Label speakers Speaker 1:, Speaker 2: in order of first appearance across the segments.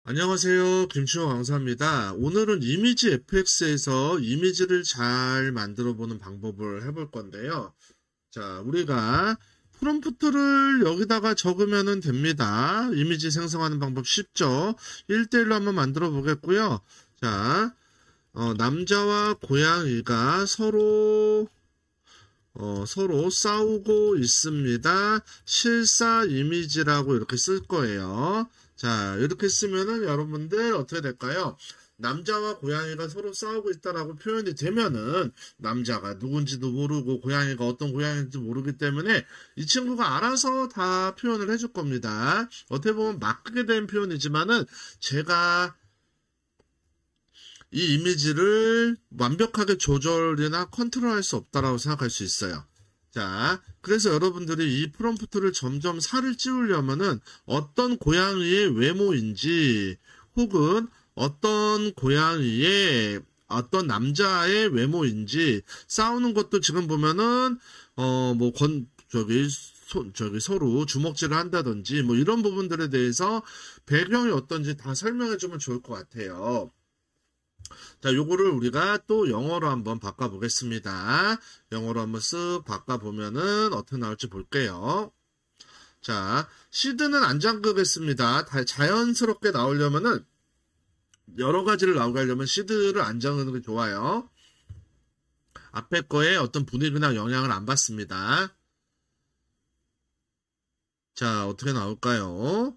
Speaker 1: 안녕하세요. 김치호 강사입니다. 오늘은 이미지 FX에서 이미지를 잘 만들어 보는 방법을 해볼 건데요. 자, 우리가 프롬프트를 여기다가 적으면 됩니다. 이미지 생성하는 방법 쉽죠? 1대1로 한번 만들어 보겠고요. 자, 남자와 고양이가 서로 싸우고 있습니다. 실사 이미지라고 이렇게 쓸 거예요. 자, 이렇게 쓰면은 여러분들 어떻게 될까요? 남자와 고양이가 서로 싸우고 있다라고 표현이 되면은 남자가 누군지도 모르고 고양이가 어떤 고양이인지 모르기 때문에 이 친구가 알아서 다 표현을 해줄 겁니다. 어떻게 보면 막게 된 표현이지만은 제가 이 이미지를 완벽하게 조절이나 컨트롤할 수 없다라고 생각할 수 있어요. 자, 그래서 여러분들이 이 프롬프트를 점점 살을 찌우려면은 어떤 고양이의 외모인지 혹은 어떤 남자의 외모인지 싸우는 것도 지금 보면은 서로 주먹질을 한다든지 뭐 이런 부분들에 대해서 배경이 어떤지 다 설명해 주면 좋을 것 같아요. 자, 요거를 우리가 또 영어로 한번 바꿔보겠습니다. 영어로 한번 쓱 바꿔보면은 어떻게 나올지 볼게요. 자, 시드는 안 잠그겠습니다. 자연스럽게 나오려면은 여러 가지를 나오게 하려면 시드를 안 잠그는 게 좋아요. 앞에 거에 어떤 분위기나 영향을 안 받습니다. 자, 어떻게 나올까요?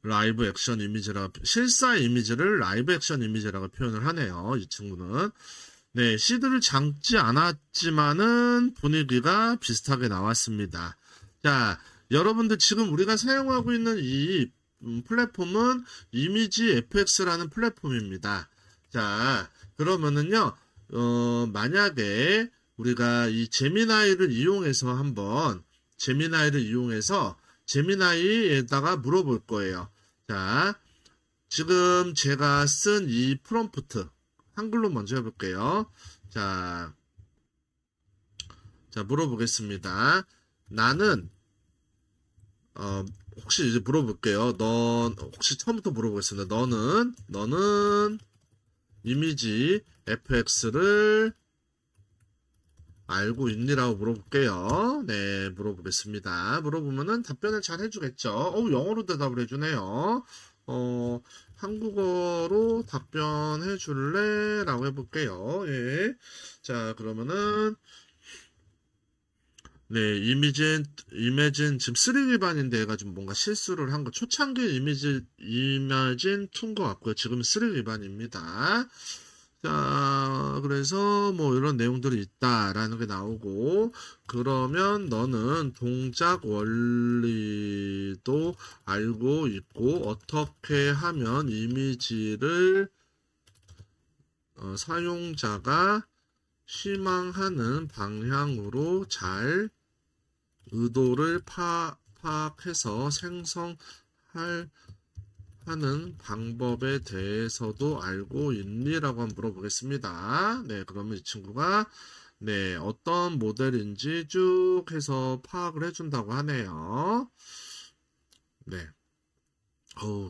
Speaker 1: 라이브 액션 이미지라 실사 이미지를 라이브 액션 이미지라고 표현을 하네요. 이 친구는. 네, 시드를 잠지 않았지만은 분위기가 비슷하게 나왔습니다. 자, 여러분들 지금 우리가 사용하고 있는 이 플랫폼은 이미지 FX라는 플랫폼입니다. 자, 그러면은요, 만약에 우리가 이 제미나이를 이용해서 제미나이에다가 물어볼 거예요. 자, 지금 제가 쓴 이 프롬프트 한글로 먼저 해볼게요. 자, 물어보겠습니다. 나는 혹시 이제 물어볼게요. 혹시 처음부터 물어보겠습니다. 너는 이미지 FX를 알고 있니라고 물어볼게요. 네, 물어보겠습니다. 물어보면은 답변을 잘 해주겠죠. 영어로 대답을 해주네요. 한국어로 답변해 줄래? 라고 해볼게요. 예. 자, 그러면은, 네, 이매진, 지금 3 기반인데 얘가 좀 뭔가 실수를 한 거, 초창기 이매진 2인 것 같고요. 지금 3 기반입니다. 자, 그래서 뭐 이런 내용들이 있다라는 게 나오고, 그러면 너는 동작 원리도 알고 있고, 어떻게 하면 이미지를 사용자가 희망하는 방향으로 잘 의도를 파악해서 생성할 하는 방법에 대해서도 알고 있니라고 한번 물어보겠습니다. 네, 그러면 이 친구가 네, 어떤 모델인지 쭉 해서 파악을 해준다고 하네요. 네.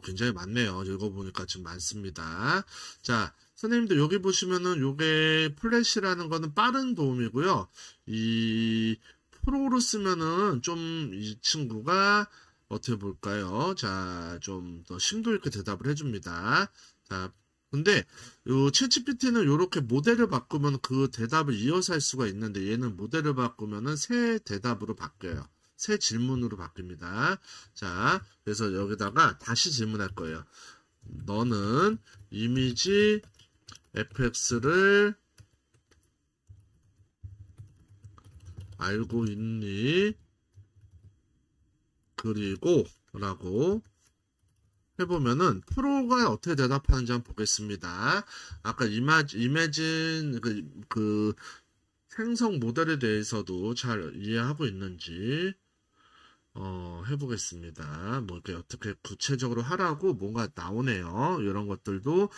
Speaker 1: 굉장히 많네요. 읽어보니까 지금 많습니다. 자, 선생님들 여기 보시면은 요게 플래시라는 거는 빠른 도움이고요. 이 프로로 쓰면은 좀 이 친구가 어떻게 볼까요? 자, 좀 더 심도 있게 대답을 해줍니다. 자, 근데 요 챗GPT는 이렇게 모델을 바꾸면 그 대답을 이어서 할 수가 있는데 얘는 모델을 바꾸면은 새 대답으로 바뀌어요. 새 질문으로 바뀝니다. 자, 그래서 여기다가 다시 질문할 거예요. 너는 이미지 FX를 알고 있니? 그리고 라고 해보면은 프로가 어떻게 대답하는지 한번 보겠습니다. 아까 이매진 그 생성 모델에 대해서도 잘 이해하고 있는지 해보겠습니다. 뭐 이렇게 어떻게 구체적으로 하라고 뭔가 나오네요. 이런 것들도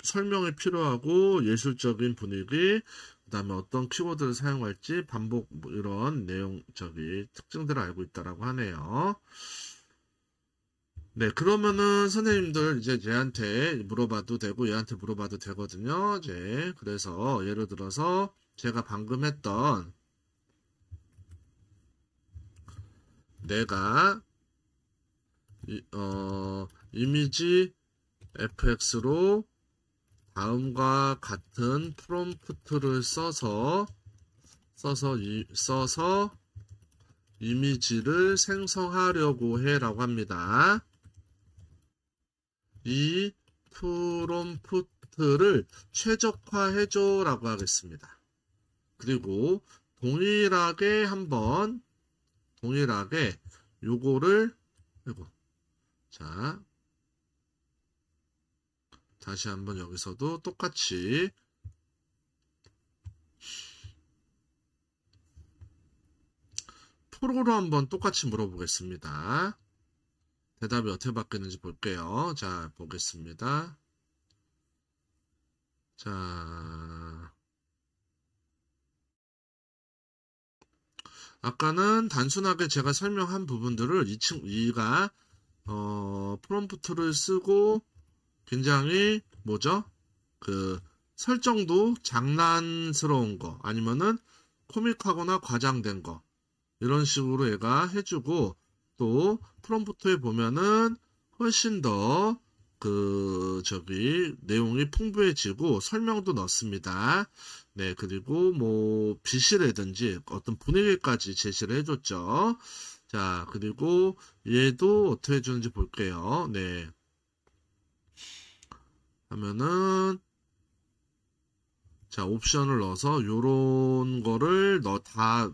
Speaker 1: 설명이 필요하고 예술적인 분위기, 그 다음에 어떤 키워드를 사용할지 반복 뭐 이런 특징들을 알고 있다라고 하네요. 네, 그러면은 선생님들 이제 얘한테 물어봐도 되고 얘한테 물어봐도 되거든요. 이제 그래서 예를 들어서 제가 방금 했던 내가 이미지 fx로 다음과 같은 프롬프트를 써서 이미지를 생성하려고 해라고 합니다. 이 프롬프트를 최적화해줘 라고 하겠습니다. 그리고 동일하게 요거를 자 다시 한번 여기서도 똑같이 프로로 한번 똑같이 물어보겠습니다. 대답이 어떻게 바뀌는지 볼게요. 자, 보겠습니다. 자, 아까는 단순하게 제가 설명한 부분들을 이가 프롬프트를 쓰고 굉장히 그 설정도 장난스러운 거 아니면은 코믹하거나 과장된 거 이런 식으로 얘가 해주고 또 프롬프트에 보면은 훨씬 더 내용이 풍부해지고 설명도 넣습니다. 네, 그리고 뭐 빛이라든지 어떤 분위기까지 제시를 해줬죠. 자, 그리고 얘도 어떻게 해주는지 볼게요. 네. 하면은 자, 옵션을 넣어서 요런 거를 다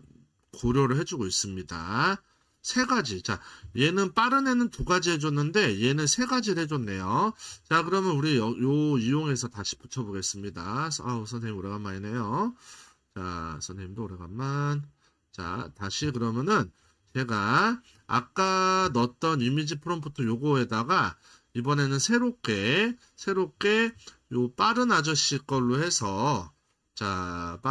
Speaker 1: 고려를 해주고 있습니다. 3가지. 자, 얘는 빠른 애는 2가지 해줬는데 얘는 3가지를 해줬네요. 자, 그러면 우리 요 이용해서 다시 붙여보겠습니다. 아우, 선생님 오래간만이네요. 자, 선생님도 오래간만. 자, 다시 그러면은 제가 아까 넣었던 이미지 프롬프트 요거에다가 이번에는 새롭게 요 빠른 아저씨 걸로 해서 자,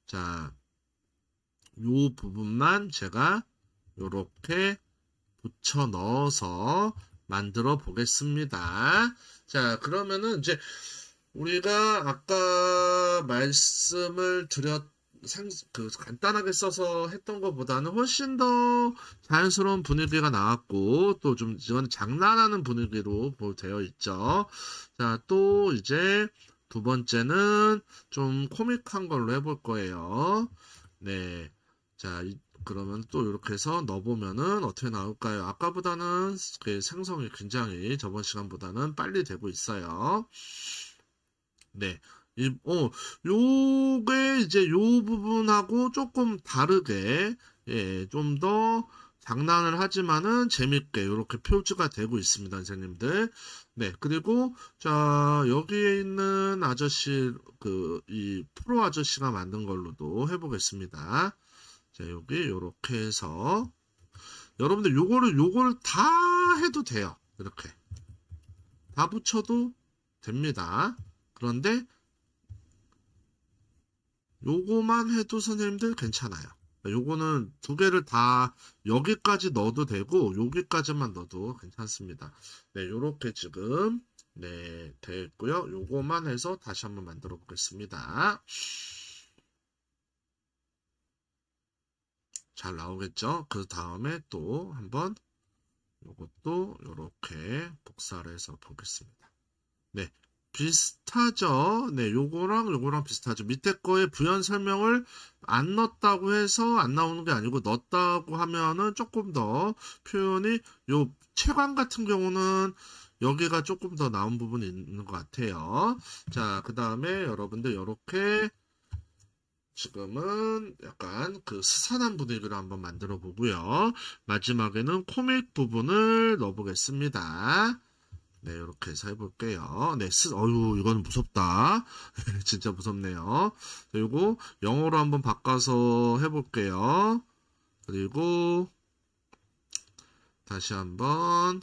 Speaker 1: 자, 요 부분만 제가 요렇게 붙여 넣어서 만들어 보겠습니다. 자, 그러면은 이제 우리가 아까 말씀을 간단하게 써서 했던 것보다는 훨씬 더 자연스러운 분위기가 나왔고, 또 좀 이건 장난하는 분위기로 되어 있죠. 자, 또 이제 2번째는 좀 코믹한 걸로 해볼 거예요. 네. 자, 그러면 또 이렇게 해서 넣어보면은 어떻게 나올까요? 아까보다는 생성이 굉장히 저번 시간보다는 빨리 되고 있어요. 네. 요게 이제 요 부분하고 조금 다르게, 예, 좀 더 장난을 하지만은 재밌게 이렇게 표지가 되고 있습니다, 선생님들. 네. 그리고, 자, 여기에 있는 아저씨, 이 프로 아저씨가 만든 걸로도 해보겠습니다. 자, 여기 요렇게 해서 여러분들 요거를 다 해도 돼요. 이렇게 다 붙여도 됩니다. 그런데 요거만 해도 선생님들 괜찮아요. 요거는 2개를 다 여기까지 넣어도 되고 여기까지만 넣어도 괜찮습니다. 네, 요렇게 지금 네, 되어 있고요. 요거만 해서 다시 한번 만들어 보겠습니다. 잘 나오겠죠? 그 다음에 또 한번 요것도 요렇게 복사를 해서 보겠습니다. 네. 비슷하죠? 네, 요거랑 비슷하죠. 밑에 거에 부연 설명을 안 넣었다고 해서 안 나오는 게 아니고 넣었다고 하면은 조금 더 표현이 요 채광 같은 경우는 여기가 조금 더 나온 부분이 있는 것 같아요. 자, 그 다음에 여러분들 요렇게 지금은 약간 스산한 분위기를 한번 만들어 보고요. 마지막에는 코믹 부분을 넣어 보겠습니다. 네, 이렇게 해서 해볼게요. 네, 이거는 무섭다. 진짜 무섭네요. 그리고 영어로 한번 바꿔서 해볼게요. 그리고 다시 한번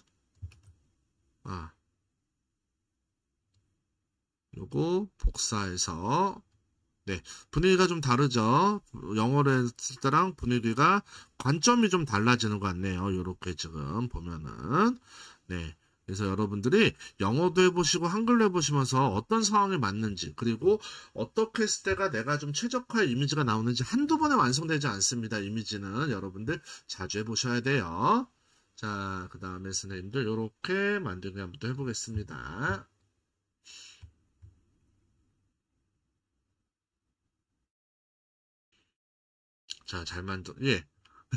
Speaker 1: 요거 복사해서 네, 분위기가 좀 다르죠. 영어로 했을 때랑 분위기가 관점이 좀 달라지는 것 같네요. 요렇게 지금 보면은. 네. 그래서 여러분들이 영어도 해보시고 한글로 해보시면서 어떤 상황에 맞는지, 그리고 어떻게 했을 때가 내가 좀 최적화의 이미지가 나오는지 한두 번에 완성되지 않습니다. 이미지는 여러분들 자주 해보셔야 돼요. 자, 그 다음에 선생님들 요렇게 만들기 한번 또 해보겠습니다. 자, 예.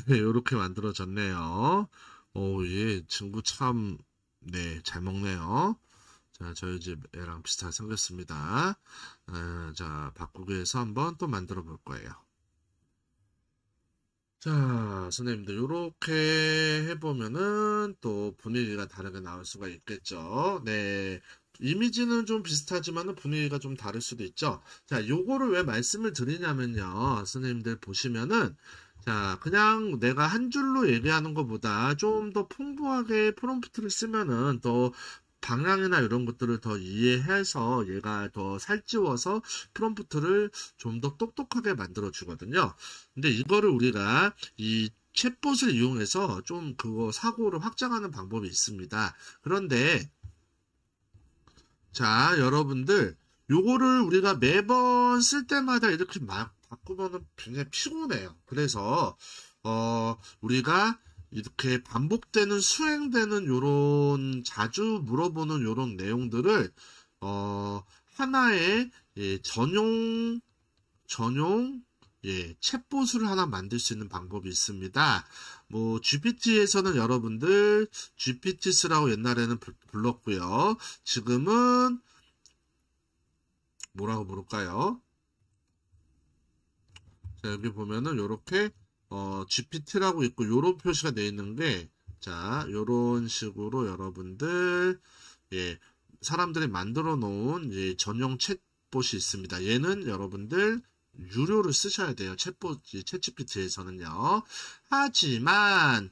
Speaker 1: 요렇게 만들어졌네요. 오, 예, 친구 참, 네, 잘 먹네요. 자, 저희 집 애랑 비슷하게 생겼습니다. 자, 바꾸기 위해서 한번 또 만들어 볼 거예요. 자, 선생님들, 요렇게 해보면은 또 분위기가 다르게 나올 수가 있겠죠. 네. 이미지는 좀 비슷하지만 분위기가 좀 다를 수도 있죠. 자, 요거를 왜 말씀을 드리냐면요. 선생님들 보시면은, 자, 그냥 내가 한 줄로 얘기하는 것보다 좀 더 풍부하게 프롬프트를 쓰면은 더 방향이나 이런 것들을 더 이해해서 얘가 더 살찌워서 프롬프트를 좀 더 똑똑하게 만들어 주거든요. 근데 이거를 우리가 이 챗봇을 이용해서 좀 그거 사고를 확장하는 방법이 있습니다. 그런데 자, 여러분들 요거를 우리가 매번 쓸 때마다 이렇게 막 바꾸면은 굉장히 피곤해요. 그래서 우리가 이렇게 반복되는 수행되는 요런 자주 물어보는 요런 내용들을 하나의 전용 챗봇을 하나 만들 수 있는 방법이 있습니다. 뭐 GPT에서는 여러분들 GPT스라고 옛날에는 불렀고요. 지금은 뭐라고 부를까요? 자, 여기 보면은 요렇게 GPT라고 있고 요런 표시가 되어 있는 게 자, 요런 식으로 여러분들 사람들이 만들어 놓은 전용 챗봇이 있습니다. 얘는 여러분들 유료를 쓰셔야 돼요. 챗GPT에서는요. 하지만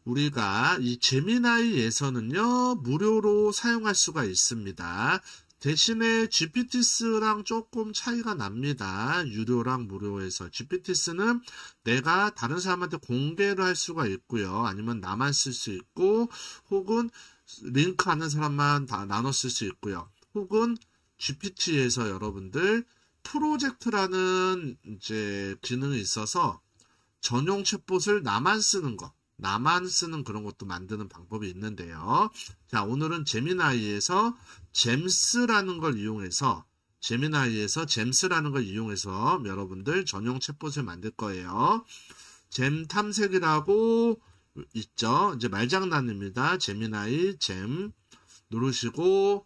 Speaker 1: 우리가 이 제미나이에서는요. 무료로 사용할 수가 있습니다. 대신에 GPT스랑 조금 차이가 납니다. 유료랑 무료에서. GPT스는 내가 다른 사람한테 공개를 할 수가 있고요. 아니면 나만 쓸 수 있고, 혹은 링크하는 사람만 다 나눠 쓸 수 있고요. 혹은 GPT에서 여러분들 프로젝트라는 이제 기능이 있어서 전용 챗봇을 나만 쓰는 그런 것도 만드는 방법이 있는데요. 자, 오늘은 제미나이에서 잼스라는 걸 이용해서 여러분들 전용 챗봇을 만들 거예요. 잼 탐색이라고 있죠. 이제 말장난입니다. 제미나이 잼 누르시고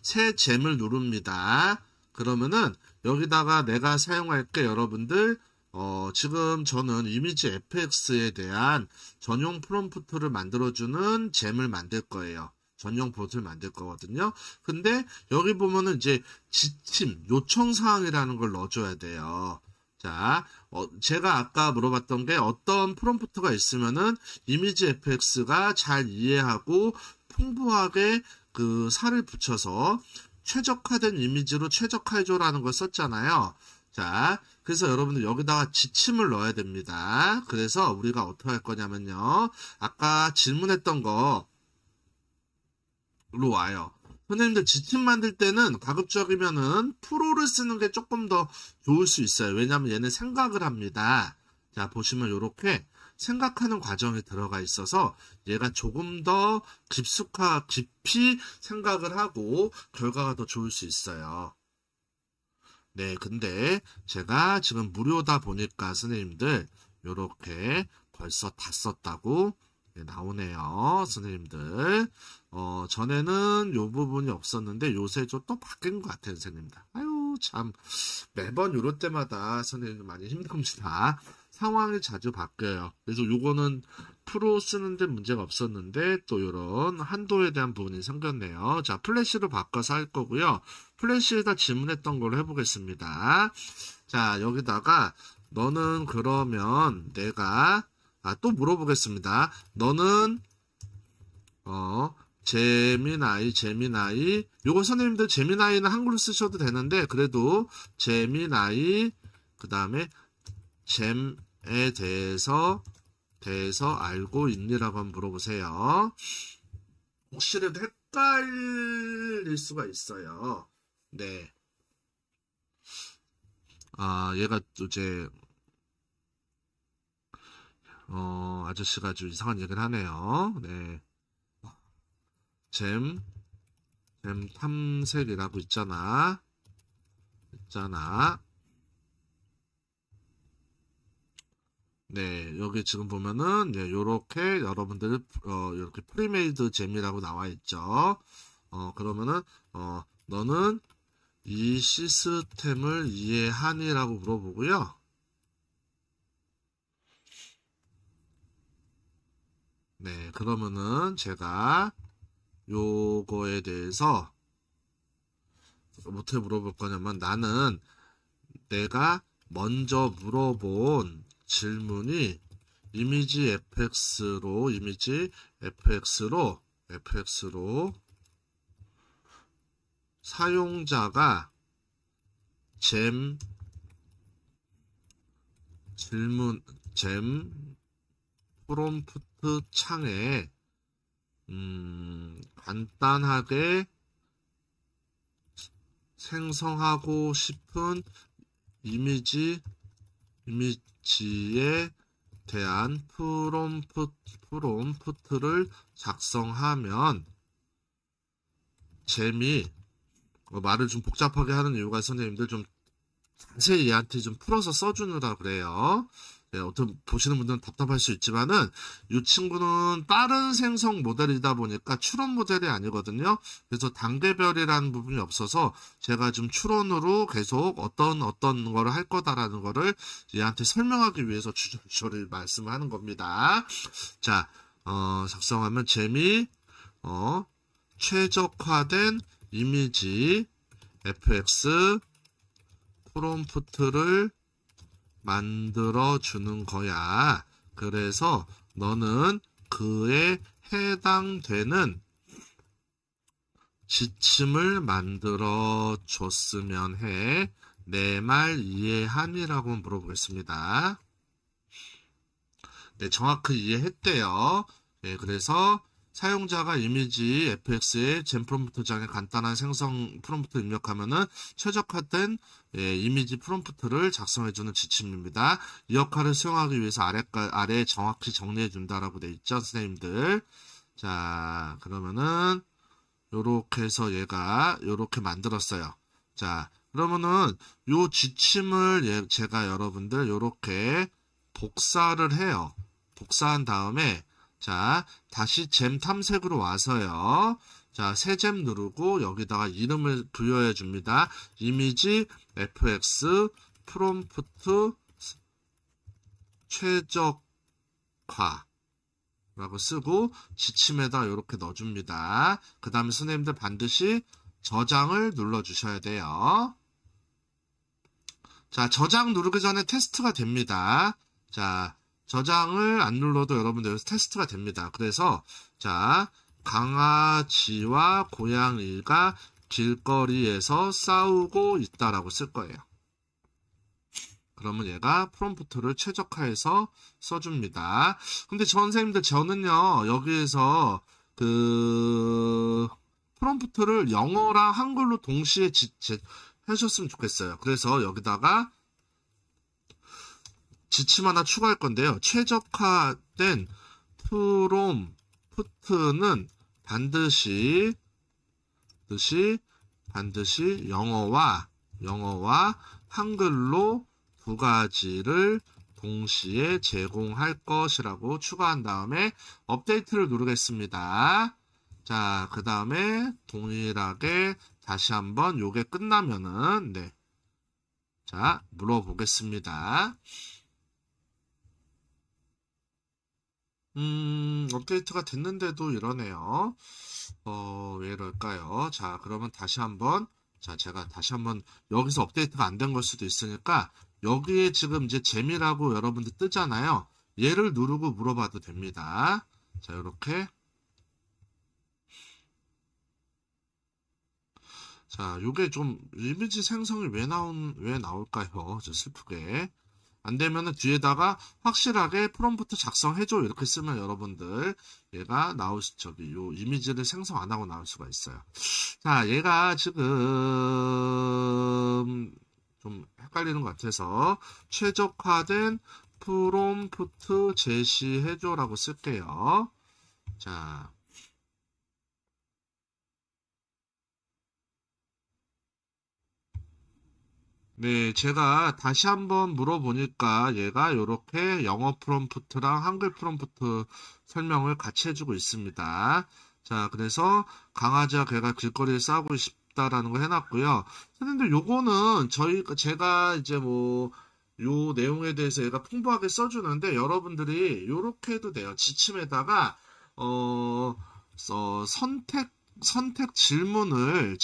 Speaker 1: 새 잼을 누릅니다. 그러면은 여기다가 내가 사용할 게 여러분들 지금 저는 이미지 FX에 대한 전용 프롬프트를 만들어주는 잼을 만들 거예요. 전용 봇을 만들 거거든요. 근데 여기 보면은 이제 지침, 요청사항이라는 걸 넣어줘야 돼요. 자, 제가 아까 물어봤던 게 어떤 프롬프트가 있으면은 이미지 FX가 잘 이해하고 풍부하게 그 살을 붙여서 최적화된 이미지로 최적화해줘라는 걸 썼잖아요. 자, 그래서 여러분들 여기다가 지침을 넣어야 됩니다. 그래서 우리가 어떻게 할 거냐면요. 아까 질문했던 거로 와요. 선생님들 지침 만들 때는 가급적이면은 프로를 쓰는 게 조금 더 좋을 수 있어요. 왜냐하면 얘는 생각을 합니다. 자, 보시면 이렇게 생각하는 과정이 들어가 있어서 얘가 조금 더 깊이 생각을 하고 결과가 더 좋을 수 있어요. 네, 근데 제가 지금 무료다 보니까 선생님들 요렇게 벌써 다 썼다고 나오네요. 선생님들 전에는 요 부분이 없었는데 요새 좀 또 바뀐 것 같아요. 선생님들. 아유 참 매번 요럴 때마다 선생님 많이 힘듭니다. 상황이 자주 바뀌어요. 그래서 요거는 프로 쓰는데 문제가 없었는데 또 요런 한도에 대한 부분이 생겼네요. 자, 플래시로 바꿔서 할 거고요. 플래시에다 질문했던 걸로 해보겠습니다. 자, 여기다가 너는 그러면 내가 또 물어보겠습니다. 너는 제미나이. 요거 선생님들 제미나이는 한글로 쓰셔도 되는데, 그래도 제미나이, 그 다음에 잼에 대해서 알고 있니라고 한번 물어보세요. 혹시라도 헷갈릴 수가 있어요. 네. 얘가 이제, 아저씨가 좀 이상한 얘기를 하네요. 네. 잼 탐색이라고 있잖아. 네, 여기 지금 보면은, 네, 요렇게 여러분들, 이렇게 프리메이드 잼이라고 나와 있죠. 그러면은, 너는 이 시스템을 이해하니라고 물어보고요. 네, 그러면은 제가 요거에 대해서 어떻게 물어볼 거냐면, 나는 내가 먼저 물어본 질문이 이미지 fx로 사용자가 잼 프롬프트 창에 간단하게 생성하고 싶은 이미지에 대한 프롬프트를 작성하면 말을 좀 복잡하게 하는 이유가 선생님들 좀 자세히 얘한테 좀 풀어서 써주느라 그래요. 네, 어떤 보시는 분들은 답답할 수 있지만은 이 친구는 빠른 생성 모델이다 보니까 추론 모델이 아니거든요. 그래서 단계별이라는 부분이 없어서 제가 좀 추론으로 계속 어떤 거를 할 거다라는 거를 얘한테 설명하기 위해서 주저리 말씀을 하는 겁니다. 자, 작성하면 최적화된 이미지 fx 프롬프트를 만들어주는 거야. 그래서 너는 그에 해당되는 지침을 만들어줬으면 해. 내 말 이해하니라고 물어보겠습니다. 네, 정확히 이해했대요. 네, 그래서 사용자가 이미지 fx의 잼 프롬프트장에 간단한 생성 프롬프트 입력하면은 최적화된 이미지 프롬프트를 작성해주는 지침입니다. 이 역할을 수행하기 위해서 아래에 정확히 정리해준다라고 돼 있죠, 선생님들. 자, 그러면은 요렇게 해서 얘가 요렇게 만들었어요. 자, 그러면은 요 지침을 제가 여러분들 요렇게 복사를 해요. 복사한 다음에 자, 다시 잼 탐색으로 와서요. 자, 새 잼 누르고 여기다가 이름을 부여해 줍니다. 이미지 fx 프롬프트 최적화 라고 쓰고 지침에다 이렇게 넣어줍니다. 그 다음에 선생님들 반드시 저장을 눌러주셔야 돼요. 자, 저장 누르기 전에 테스트가 됩니다. 자, 저장을 안 눌러도 여러분들 여기서 테스트가 됩니다. 그래서 자, 강아지와 고양이가 길거리에서 싸우고 있다라고 쓸 거예요. 그러면 얘가 프롬프트를 최적화해서 써줍니다. 근데 선생님들 저는요 여기에서 프롬프트를 영어랑 한글로 동시에 해줬으면 좋겠어요. 그래서 여기다가 지침 하나 추가할 건데요. 최적화된 프롬프트는 반드시 영어와 한글로 두 가지를 동시에 제공할 것이라고 추가한 다음에 업데이트를 누르겠습니다. 자, 그 다음에 동일하게 다시 한번 요게 끝나면은 네. 자, 물어보겠습니다. 업데이트가 됐는데도 이러네요. 왜 이럴까요? 자, 그러면 다시 한번, 자, 제가 다시 한번, 여기서 업데이트가 안 된 걸 수도 있으니까, 여기에 지금 이제 잼이라고 여러분들 뜨잖아요. 얘를 누르고 물어봐도 됩니다. 자, 요렇게. 자, 요게 좀 이미지 생성이 왜 나올까요? 저 슬프게. 안 되면은 뒤에다가 확실하게 프롬프트 작성해줘. 이렇게 쓰면 여러분들 얘가 요 이미지를 생성 안 하고 나올 수가 있어요. 자, 얘가 지금 좀 헷갈리는 것 같아서 최적화된 프롬프트 제시해줘라고 쓸게요. 자. 네, 제가 다시 한번 물어보니까 얘가 이렇게 영어 프롬프트랑 한글 프롬프트 설명을 같이 해주고 있습니다. 자, 그래서 강아지와 개가 길거리에 싸우고 싶다라는 거 해놨고요. 선생님들 요거는 제가 이제 뭐, 요 내용에 대해서 얘가 풍부하게 써주는데 여러분들이 요렇게 해도 돼요. 지침에다가, 선택 질문을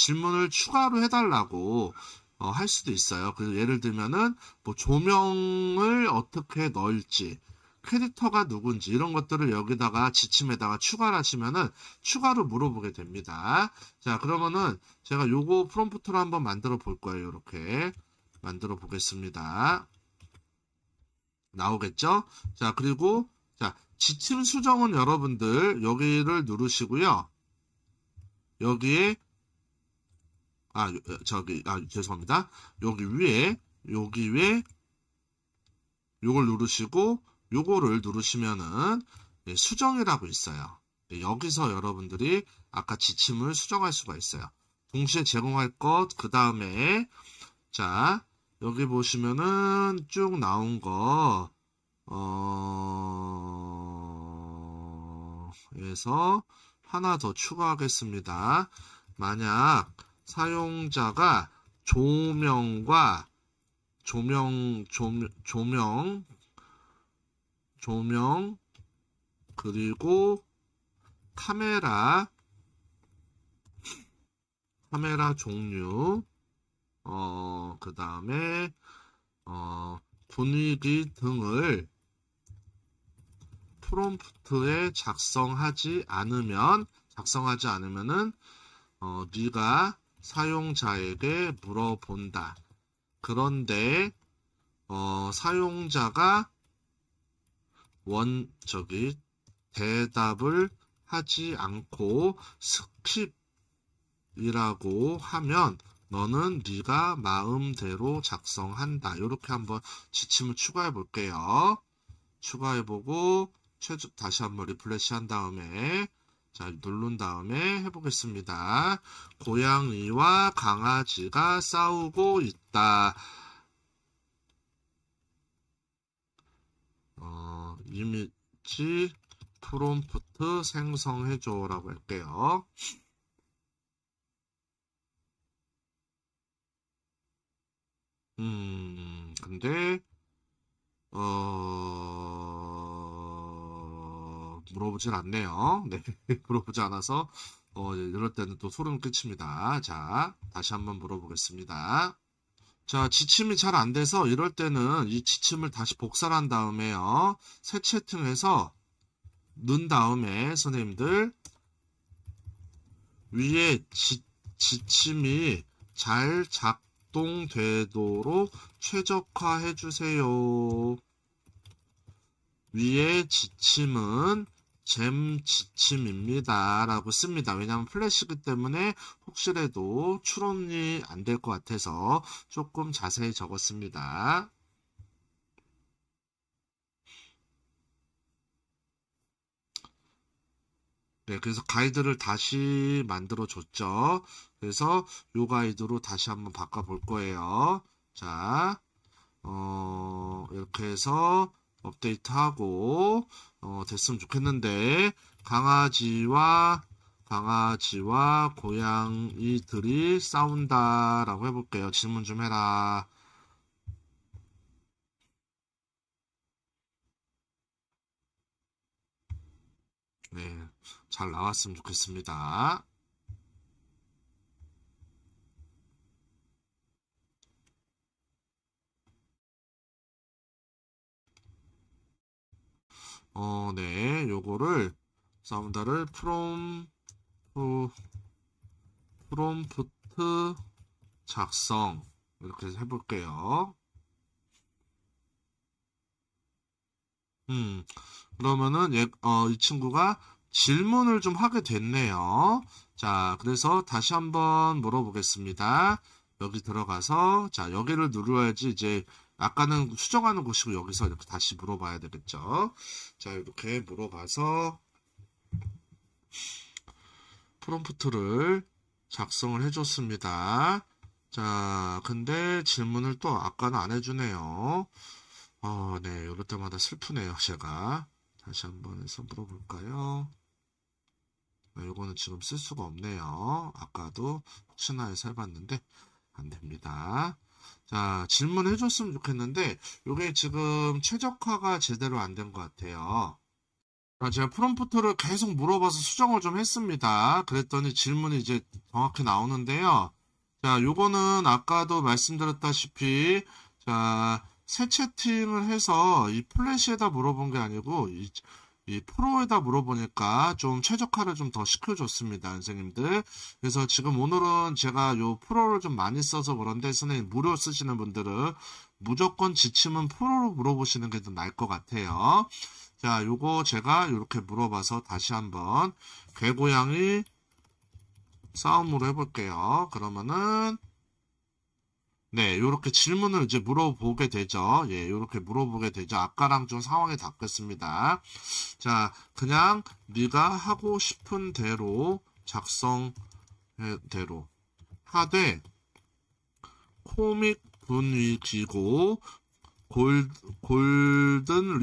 Speaker 1: 추가로 해달라고 할 수도 있어요. 그래서 예를 들면은 뭐 조명을 어떻게 넣을지, 캐릭터가 누군지 이런 것들을 여기다가 지침에다가 추가를 하시면은 추가로 물어보게 됩니다. 자, 그러면은 제가 요거 프롬프트로 한번 만들어 볼 거예요. 이렇게 만들어 보겠습니다. 나오겠죠? 자, 그리고 자, 지침 수정은 여러분들 여기를 누르시고요. 여기에 죄송합니다. 여기 위에 요걸 누르시고 요거를 누르시면은 수정이라고 있어요. 여기서 여러분들이 아까 지침을 수정할 수가 있어요. 동시에 제공할 것, 그 다음에 자, 여기 보시면은 쭉 나온 거 에서 하나 더 추가하겠습니다. 만약 사용자가 조명 그리고 카메라 종류 그 다음에 분위기 등을 프롬프트에 작성하지 않으면은 네가 사용자에게 물어본다. 그런데 사용자가 대답을 하지 않고 스킵이라고 하면 너는 네가 마음대로 작성한다. 이렇게 한번 지침을 추가해 볼게요. 추가해보고 다시 한번 리플레시 한 다음에 자, 누른 다음에 해보겠습니다. 고양이와 강아지가 싸우고 있다. 이미지 프롬프트 생성해줘라고 할게요. 근데 물어보질 않네요. 네, 물어보지 않아서 이럴 때는 또 소름 끼칩니다. 자, 다시 한번 물어보겠습니다. 자, 지침이 잘 안 돼서 이럴 때는 이 지침을 다시 복사를 한 다음에요. 새 채팅해서 넣은 다음에 선생님들 위에 지침이 잘 작동되도록 최적화해 주세요. 위에 지침은 잼 지침입니다. 라고 씁니다. 왜냐하면 플래시기 때문에 혹시라도 추론이 안 될 것 같아서 조금 자세히 적었습니다. 네, 그래서 가이드를 다시 만들어 줬죠. 그래서 요 가이드로 다시 한번 바꿔 볼 거예요. 자, 이렇게 해서 업데이트하고 됐으면 좋겠는데 강아지와 고양이들이 싸운다라고 해볼게요. 질문 좀 해라. 네, 잘 나왔으면 좋겠습니다. 네, 요거를 사운드를 프롬프트 프롬프트 작성 이렇게 해볼게요. 그러면은 이 친구가 질문을 좀 하게 됐네요. 자, 그래서 다시 한번 물어보겠습니다. 여기 들어가서 자, 여기를 누르어야지 이제 아까는 수정하는 곳이고 여기서 이렇게 다시 물어봐야 되겠죠. 자, 이렇게 물어봐서 프롬프트를 작성을 해줬습니다. 자, 근데 질문을 또 아까는 안 해주네요. 네, 이럴 때마다 슬프네요, 제가. 다시 한번 해서 물어볼까요? 네, 이거는 지금 쓸 수가 없네요. 아까도 혹시나 해서 해봤는데 안 됩니다. 자, 질문해 줬으면 좋겠는데 이게 지금 최적화가 제대로 안 된 것 같아요. 제가 프롬프트를 계속 물어봐서 수정을 좀 했습니다. 그랬더니 질문이 이제 정확히 나오는데요. 자, 요거는 아까도 말씀드렸다시피 자, 새 채팅을 해서 이 플래시에다 물어본 게 아니고 이 프로에다 물어보니까 좀 최적화를 좀 더 시켜줬습니다, 선생님들. 그래서 지금 오늘은 제가 요 프로를 좀 많이 써서 그런데 선생님 무료 쓰시는 분들은 무조건 지침은 프로로 물어보시는 게 더 나을 것 같아요. 자, 요거 제가 이렇게 물어봐서 다시 한번 개고양이 싸움으로 해볼게요. 그러면은 네, 요렇게 질문을 이제 물어보게 되죠. 예, 요렇게 물어보게 되죠. 아까랑 좀 상황이 바뀌었습니다. 자, 그냥 네가 하고 싶은 대로 작성대로 하되 코믹 분위기고 골든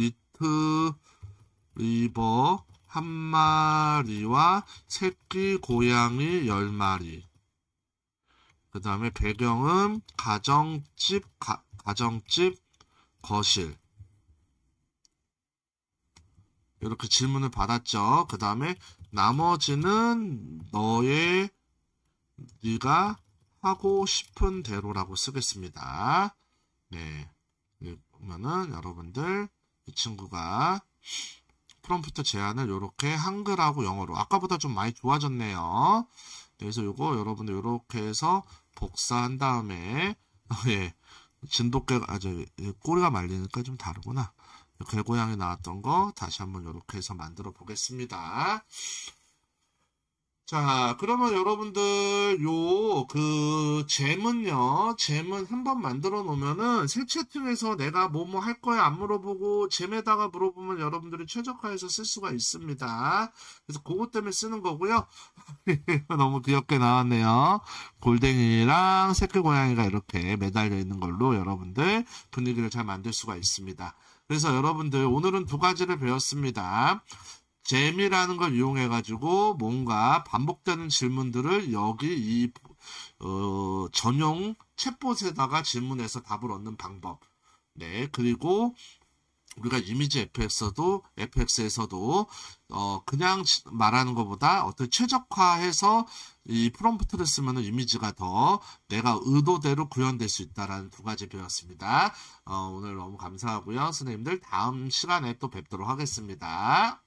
Speaker 1: 리트리버 한 마리와 새끼 고양이 10마리. 그 다음에 배경은 가정집 거실. 이렇게 질문을 받았죠. 그 다음에 나머지는 네가 하고 싶은 대로라고 쓰겠습니다. 네. 그러면은 여러분들 이 친구가 프롬프트 제안을 이렇게 한글하고 영어로 아까보다 좀 많이 좋아졌네요. 그래서 요거 여러분들 이렇게 해서 복사한 다음에 예, 진돗개가 꼬리가 말리니까 좀 다르구나. 개고양이 나왔던 거 다시 한번 이렇게 해서 만들어 보겠습니다. 자, 그러면 여러분들 잼은 한번 만들어 놓으면은 새 채팅에서 내가 뭐뭐 할 거야 안 물어보고 잼에다가 물어보면 여러분들이 최적화해서 쓸 수가 있습니다. 그래서 그것 때문에 쓰는 거고요. 너무 귀엽게 나왔네요. 골댕이랑 새끼 고양이가 이렇게 매달려 있는 걸로 여러분들 분위기를 잘 만들 수가 있습니다. 그래서 여러분들 오늘은 두 가지를 배웠습니다. 잼이라는 걸 이용해 가지고 뭔가 반복되는 질문들을 여기 전용 챗봇에다가 질문해서 답을 얻는 방법. 네, 그리고 우리가 이미지 FX에서도 그냥 말하는 것보다 어떤 최적화해서 이 프롬프트를 쓰면 이미지가 더 내가 의도대로 구현될 수 있다라는 두 가지 배웠습니다. 오늘 너무 감사하고요. 선생님들 다음 시간에 또 뵙도록 하겠습니다.